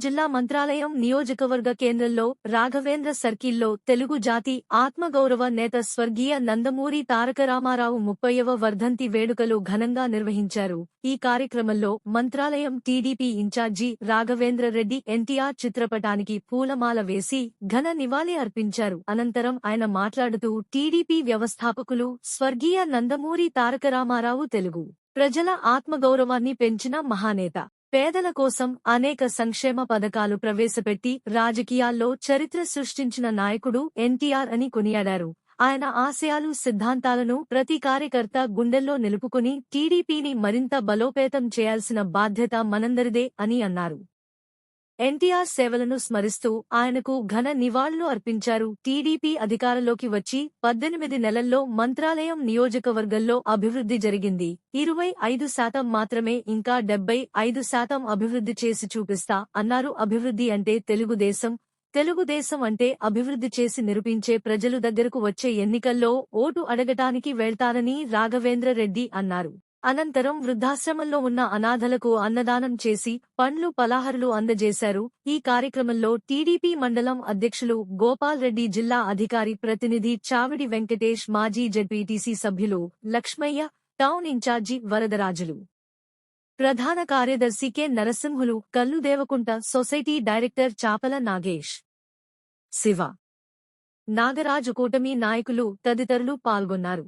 జిల్లా మంత్రాలయం నియోజకవర్గ కేంద్రంలో రాఘవేంద్ర సర్కిల్లో తెలుగు జాతి ఆత్మగౌరవ నేత స్వర్గీయ నందమూరి తారకరామారావు 30వ వర్ధంతి వేడుకలు ఘనంగా నిర్వహించారు. ఈ కార్యక్రమంలో మంత్రాలయం టీడీపీ ఇన్ఛార్జి రాఘవేంద్ర రెడ్డి ఎన్టీఆర్ చిత్రపటానికి పూలమాల వేసి ఘన నివాళి అర్పించారు. అనంతరం ఆయన మాట్లాడుతూ టీడీపీ వ్యవస్థాపకులు స్వర్గీయ నందమూరి తారకరామారావు తెలుగు ప్రజల ఆత్మగౌరవాన్ని పెంచిన మహానేత. పేదల కోసం అనేక సంక్షేమ పథకాలు ప్రవేశపెట్టి రాజకీయాల్లో చరిత్ర సృష్టించిన నాయకుడు ఎన్టీఆర్ అని కొనియాడారు. ఆయన ఆశయాలు సిద్ధాంతాలను ప్రతి కార్యకర్త గుండెల్లో నిలుపుకుని టీడీపీని మరింత బలోపేతం చేయాల్సిన బాధ్యత మనందరిదే అని అన్నారు. ఎన్టీఆర్ సేవలను స్మరిస్తూ ఆయనకు ఘన నివాళులు అర్పించారు. టీడీపీ అధికారంలోకి వచ్చి 18 నెలల్లో మంత్రాలయం నియోజకవర్గంలో అభివృద్ధి జరిగింది. 25% మాత్రమే, ఇంకా 75% అభివృద్ధి చేసి చూపిస్తా అన్నారు. అభివృద్ధి అంటే తెలుగుదేశం అంటే అభివృద్ధి చేసి నిరూపించే ప్రజలు దగ్గరకు వచ్చే ఎన్నికల్లో ఓటు అడగటానికి వెళ్తారని రాఘవేంద్ర రెడ్డి అన్నారు. అనంతరం వృద్ధాశ్రమంలో ఉన్న అనాథలకు అన్నదానం చేసి పండ్లు పలహారాలు అందజేశారు. ఈ కార్యక్రమంలో టీడీపీ మండలం అధ్యక్షులు గోపాల్ రెడ్డి, జిల్లా అధికారి ప్రతినిధి చావిడి వెంకటేష్, మాజీ జెడ్పీటీసీ సభ్యులు లక్ష్మయ్య, టౌన్ ఇన్ఛార్జి వరదరాజులు, ప్రధాన కార్యదర్శి K Narasimhulu, Kalludevakunta society director చాపల నాగేష్, శివ, నాగరాజు, కూటమి నాయకులు తదితరులు పాల్గొన్నారు.